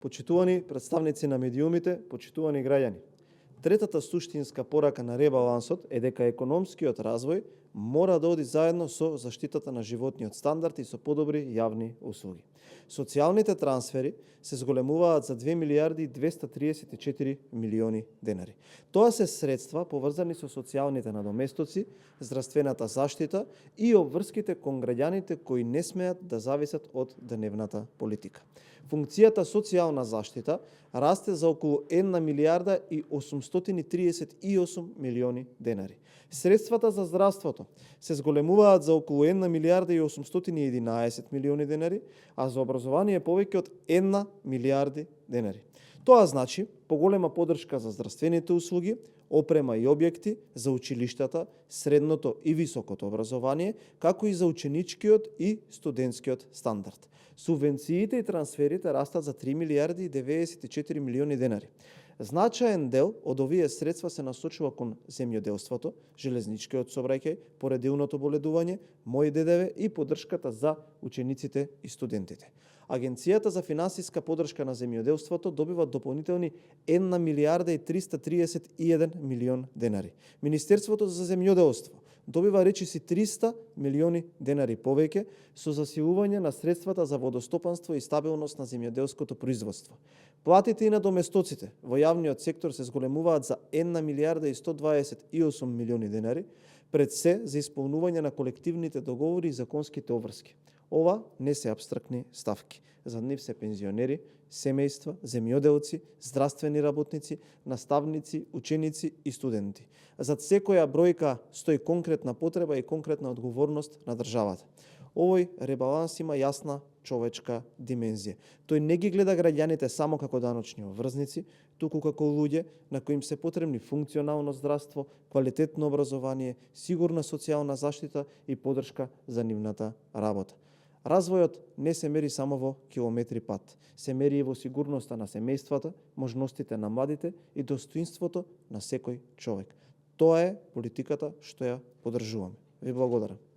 Почитувани представници на медиумите, почитувани граѓани. Третата суштинска порака на ребалансот е дека економскиот развој мора да оди заедно со заштитата на животниот стандард и со подобри јавни услуги. Социјалните трансфери се зголемуваат за 2 милиарди и 234 милиони денари. Тоа се средства поврзани со социјалните надоместоци, здравствената заштита и обврските кон граѓаните кои не смеат да зависат од дневната политика. Функцијата социјална заштита расте за околу 1 милиарда и 838 милиони денари. Средствата за здравството се зголемуваат за околу 1 милиарда и 811 милиони денари, а за образование повеќе од 1 милиарди денари. Тоа значи поголема поддршка за здравствените услуги, опрема и објекти за училиштата, средното и високото образование, како и за ученичкиот и студентскиот стандард. Субвенциите и трансферите растат за 3 милиарди и 94 милиони денари. Значаен дел од овие средства се насочува кон земјоделството, железничкиот сообраќај, поредилното боледување, мој ДДВ и поддршката за учениците и студентите. Агенцијата за финансиска поддршка на земјоделството добива дополнителни 1 милиарда и 331 милион денари. Министерството за земјоделство добива речиси 300 милиони денари повеќе со засилување на средствата за водостопанство и стабилност на земјоделското производство. Платите и надоместоците во јавниот сектор се зголемуваат за 1 милиарда и 128 милиони денари, пред се за исполнување на колективните договори и законските обврски. Ова не се апстрактни ставки. За нив се пензионери, семејства, земјоделци, здравствени работници, наставници, ученици и студенти. Зад секоја бројка стои конкретна потреба и конкретна одговорност на државата. Овој ребаланс има јасна човечка димензија. Тој не ги гледа граѓаните само како даночни обврзници, туку како луѓе на кои им се потребни функционално здравство, квалитетно образование, сигурна социјална заштита и поддршка за нивната работа. Развојот не се мери само во километри пат, се мери и во сигурноста на семејствата, можностите на младите и достоинството на секој човек. Тоа е политиката што ја поддржуваме. Ви благодарам.